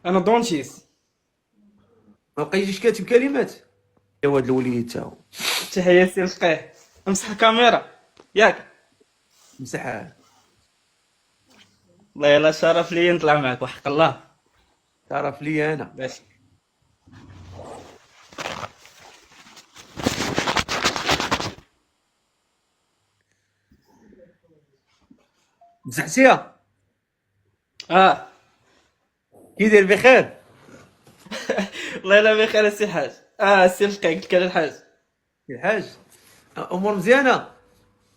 انا دونتيس. ما بقيتيش كاتب كلمات. يا واد الوليد تا هو. تحية سي الفقيه. امسح الكاميرا ياك. مسحها. والله يلا شرف لي نطلع معك وحق الله. تعرف لي انا. باش مسحتيها. اه. كي داير بخير. والله يلا بخير السي الحاج. السي الفقيه قلت لك على الحاج. الحاج. امور مزيانه.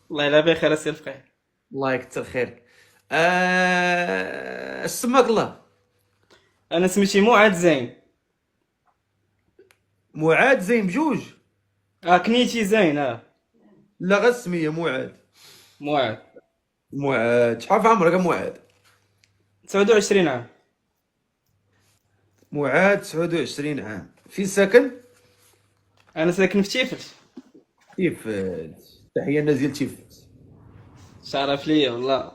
والله يلا بخير السي الفقيه. الله يكثر خيرك. اش سماك الله؟ انا سميتي معاذ زين. معاد زين بجوج. كنيتي زين. لا غير السميه معاد. معاذ. معاد شحال في عمرك يا معاد؟ 29 عام. معاد 29 عام. فين ساكن؟ انا ساكن في تيفلت. كيف؟ تحيه الناس ديال تيف. شرف ليا والله.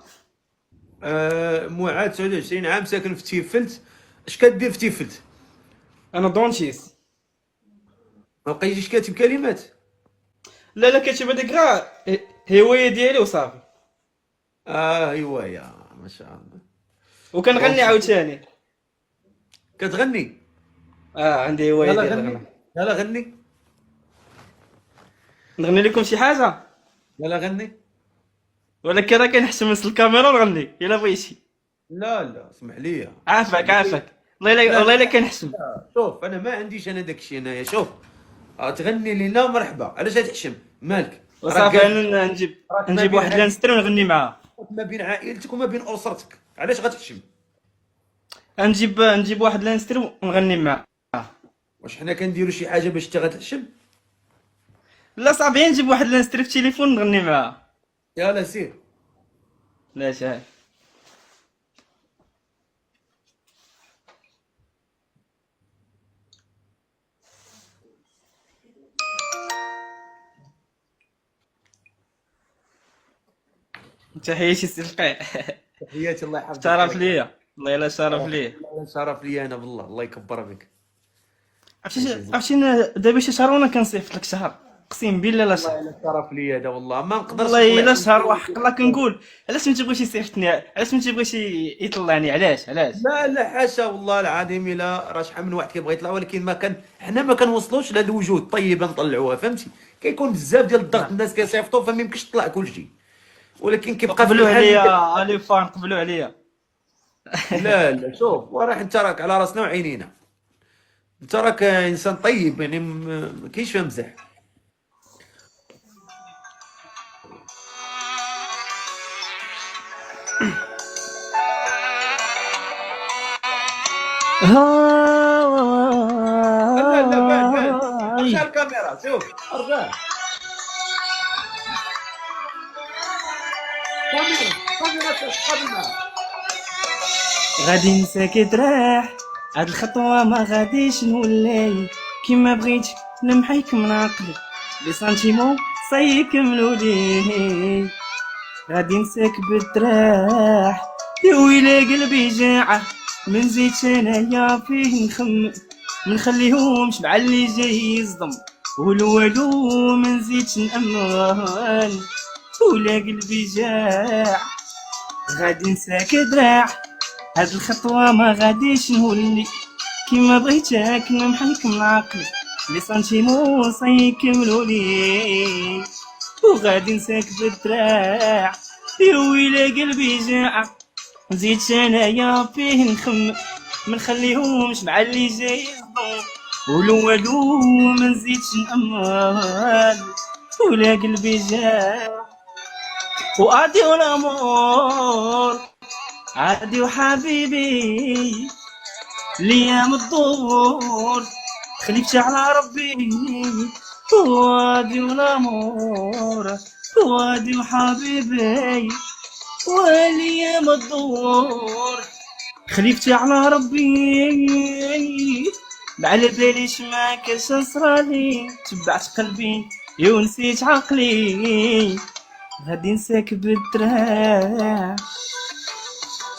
معاد 29 عام ساكن في تيفلت. اش كدير في تيفلت؟ انا دونتيس. ما بقيتيش كاتب كلمات. لا لا كاتب هذيك غير هوايه ديالي وصافي. ايوا يا ما شاء الله. وكنغني دونك عاوتاني. كتغني. عندي هوايه يلا ديال غني. الغنى. يلا غني. نغني لكم شي حاجه. يلا غني. ولكن راه كنحشم الكاميرا ونغني الا بغيتي. لا لا اسمح لي. اسمح عافاك لي. عافاك. والله الا لا والله الا لا كنحشم. شوف انا ما عنديش انا داكشي انايا شوف. تغني لينا مرحبا علاش تحشم مالك. راك وصافي قال انا نجيب راك ما نجيب بين واحد لانستر ونغني معاه. ما بين عائلتك وما بين اسرتك علاش غتحشم. نجيب واحد لانستر ونغني معاه. واش حنا كنديروا شي حاجه باش انت غتحشم. لا صافي نجيب واحد لانستر في التليفون نغني معاه. يلا سير. لا شاي. تحياتي سي الفقيه. تحياتي الله يحفظك شرف خويا. ليا. والله الا شرف ليا. شرف لي انا بالله الله يكبر بك. عرفتي أنا دابا شي شهر وانا كنصيفط لك شهر. اقسم بالله لا والله شهر. الا شرف لي هذا والله ما نقدرش والله نطلع. الا شهر وحق الله كنقول علاش ما تيبغيش يصيفطني، علاش ما تيبغيش يطلعني، علاش. لا لا حاشا والله العظيم الا راه شحال من واحد كيبغي يطلع ولكن ما كان حنا ما كنوصلوش لهاد الوجوه الطيبه نطلعوها فهمتي. كيكون بزاف ديال الضغط الناس كيصيفطوا فما يمكنش تطلع كلشي. ولكن كيبقى في قبلوا الحال اللي عليا الي فان، قبلوا عليا. لا لا شوف وراه انت راك على راسنا وعينينا. انت راك انسان طيب يعني ما كاينش فيها مزح. لا لا بان هاي. ارجع الكاميرا شوف. ارجع كاميرا. كاميرا. غادي نساك تراح، هاد الخطوة ما غاديش نولي كيما بغيت نمحيك من عقلي، لي سانتيمون سيكملوا لي. غادي نساك بالدراح، يا ويلي قلبي جاعه، من زيت انايا فيه نخمم، منخليهمش مع اللي جاي يصدم، والوالو من زيت نأمن، ولا قلبي جاع. غادي نساك دراع، هاد الخطوة ما غاديش نولي كيما بغيتك نمحيك من عقلي، لي سانتيمون سيكملوا لي. وغادي نساك بالدراع، يا ويلي قلبي جاع، زيد انايا فيه نخمم، منخليهمش مع اللي جاي يصدم، والوالو ما نزيدش نأمل، ولا قلبي جاع. وادي والامور عادي وحبيبي، الايام الدور خليفتي على ربي. وادي والامور وادي وحبيبي، والايام الدور خليفتي على ربي. على باليش ما كاش صرالي، تبعت قلبي ونسيت عقلي. غادي نساك بالدراع،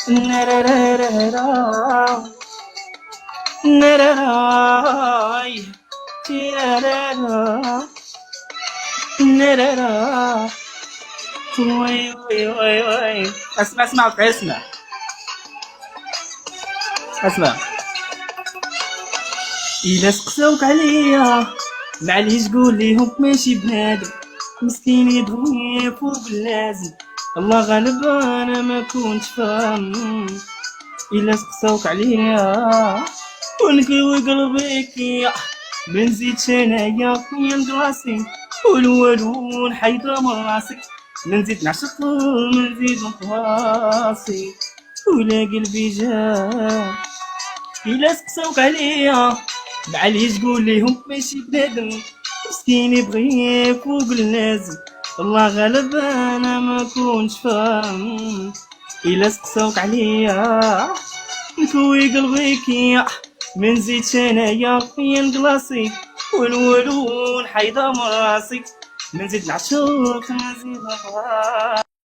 نارارارارا. نراراي تيرارارا نرارا وي وي وي وي. اسمع اسمع وقع اسمع اسمع. إلا سقساوك عليا معليش قول ليهم ماشي بنادم، مسكين يبغي فوق اللازم، الله غالب انا ما كنتش فاهم. إلا سقساوك عليا ونكوي قلبك يا ما نزيدش انايا في راسي، والوالو نحيد من راسك، ما نزيد نعشق ما نزيد نقاسي، ولا قلبي جا. إلا سقساوك عليا معليش قول ليهم ماشي بنادم، مسكين يبغي فوق اللازم، الله غالب انا ما كنتش فاهم. إلا سقساوك عليا نكوي قلبك يا ما نزيدش انايا في نقلاصي، والوالو نحيدها من راسي، ما نزيد نعشق ما نزيد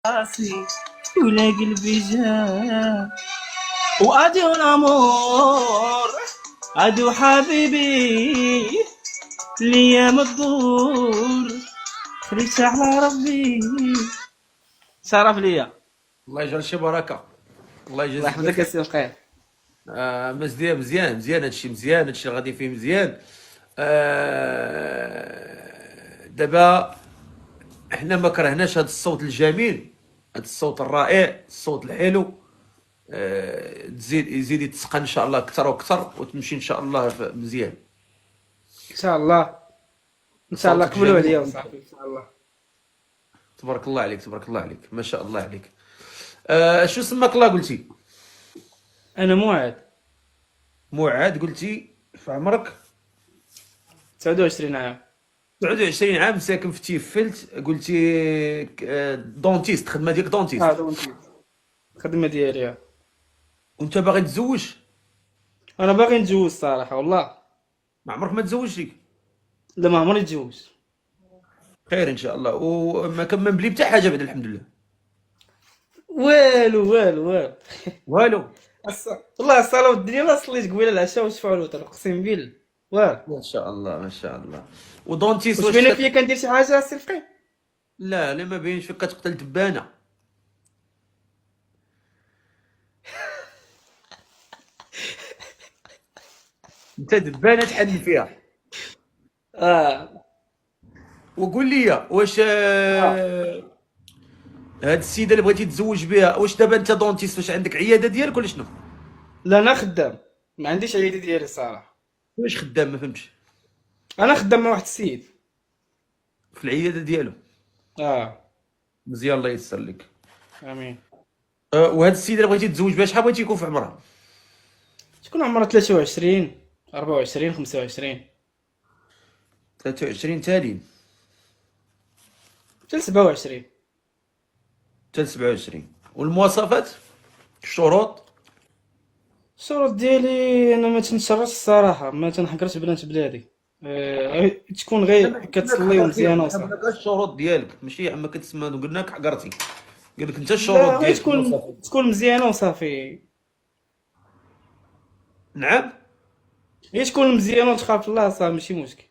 نقاسي، ولا قلبي جا. واديو الامور اديو حبيبي الايام تدور، خليك على ربي. شرف ليا. الله يجعل شي بركه. الله الله يجازيك يحفظك بخير. السي الخير. مزيان مزيان مزيان، هادشي مزيان، هادشي اللي غادي فيه مزيان. دابا حنا ما كرهناش هاد الصوت الجميل، هاد الصوت الرائع، الصوت الحلو. تزيد يزيد يتسقى ان شاء الله اكثر واكثر، وتمشي ان شاء الله مزيان. ان شاء الله ان شاء الله صوتك قبلوا جميل. عليا وصافي ان شاء الله. تبارك الله عليك، تبارك الله عليك، ما شاء الله عليك. شو سماك الله قلتي؟ انا موعد معاد قلتي، في عمرك 29 عام. 29 عام، ساكن في تيفلت، قلتي دونتيست، خدمه ديالك دونتيست، دونتي الخدمه ديالي. وانت باغي تزوج؟ انا باغي نتزوج صراحه والله. ما عمرك ما تزوجتي؟ لا ما عمري نتزوج. خير ان شاء الله، وما كان ما مبلي حتى حاجه بعد الحمد لله. والو والو والو. والو. والله الصلاه الدنيا ما صليت قبيله العشاء وشفع الوتر اقسم بالله. والو. ما شاء الله ما شاء الله. ودونتيست واش بينا فيا كندير شي حاجه السي الفقيه؟ لا لا، ما باينش فيك كتقتل دبانه. انت دبانه تحن فيها. اه وقول لي واش هاد السيده اللي بغيتي تزوج بها، واش دابا انت دونتيست، واش عندك عياده ديالك ولا شنو؟ لا انا خدام، ما عنديش عيادة ديالي الصراحه. واش خدام؟ ما فهمتش. انا خدام مع واحد السيد. في العياده ديالو. اه مزيان، الله ييسر لك. امين. وهاد السيده اللي بغيتي تزوج بها شحال بغيتي يكون في عمرها؟ تكون عمرها 23 24 25 23 تالين حتى 27. حتى 27. والمواصفات، الشروط؟ الشروط ديالي انا ما تنشرش الصراحه، ما تنحقرش بنات بلادي. تكون غير كتصلي ومزيانه وصافي. هذاك الشروط ديالك، ماشي عما كتسمى قلنا لك حقرتي، قال لك انت لا الشروط غير ديالك تكون المواصفات. تكون مزيانه وصافي. نعم. هي تكون مزيانه وتخاف الله صافي ماشي مشكل.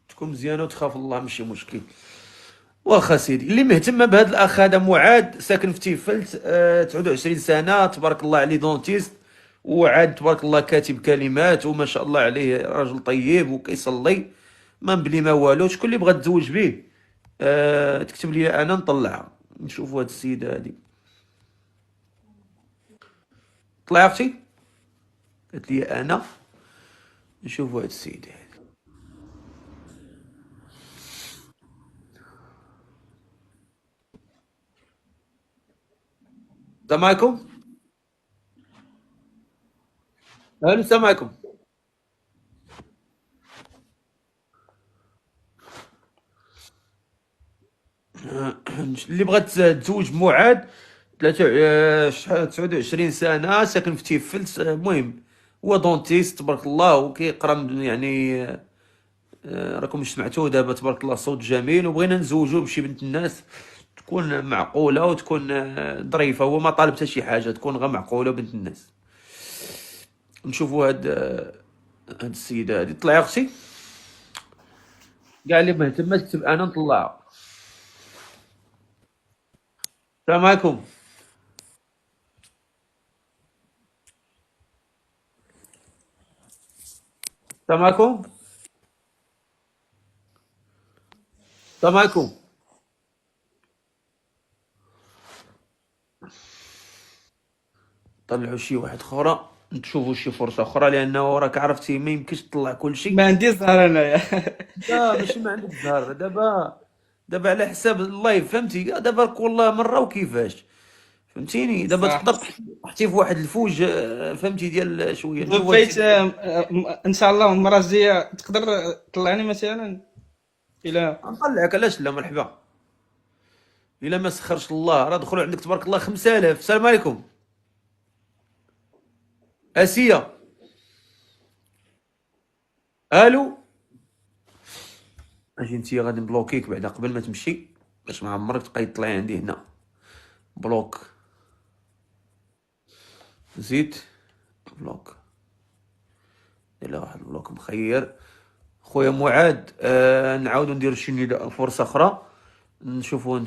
تكون مزيانه وتخاف الله، ماشي مشكل. واخا سيدي، اللي مهتم بهذا الاخ هذا معاد، ساكن في تيفلت، 29 سنه، تبارك الله عليه دونتيست، وعاد تبارك الله كاتب كلمات، وما شاء الله عليه رجل طيب وكيصلي، ما مبلي ما والو. شكون اللي بغى تزوج به؟ تكتب لي انا نطلعها، نشوفوا هاد السيده هادي. طلعي اختي، قالت لي انا نشوفوا هاد السيده هادي. السلام عليكم. الو، السلام عليكم. اللي بغات تزوج معاد، 29 سنه، ساكن في تيفلت، المهم هو دونتيست تبارك الله، وكيقرا يعني. راكم سمعتوه دابا، تبارك الله صوت جميل، وبغينا نزوجوه بشي بنت الناس تكون معقوله وتكون ظريفه. هو ما طالب حتى شي حاجه، تكون غير معقوله بنت الناس. نشوفوا هاد السيده هادي. طلعي اختي، كاع اللي ما تما تكتب انا نطلعها. السلام عليكم. السلام عليكم. السلام عليكم. طلعوا شي واحد اخرى، نشوفوا شي فرصه اخرى، لانه راك عرفتي ما يمكنش تطلع كل شيء. ما عندي زهر انايا. لا ماشي ما عندك زهر، دابا على حساب اللايف فهمتي، دابا والله مره وكيفاش فهمتيني. دابا صح. تقدر تحطي في واحد الفوج فهمتي ديال شويه نشوف هاد بغيت السيد. ان شاء الله المره الجايه تقدر تطلعني مثلا الى. نطلعك علاش لا، مرحبا. الا ما سخرش الله راه دخلوا عندك تبارك الله 5000. السلام عليكم اسيه. الو. اجي انت غادي نبلوكيك بعدا قبل ما تمشي، باش ما عمرك تبقاي تطلعي عندي هنا. بلوك. زيد. بلوك. دير لها واحد البلوك مخير. خويا معاد، نعاودو نديرو شي نداء فرصه اخرى، نشوفو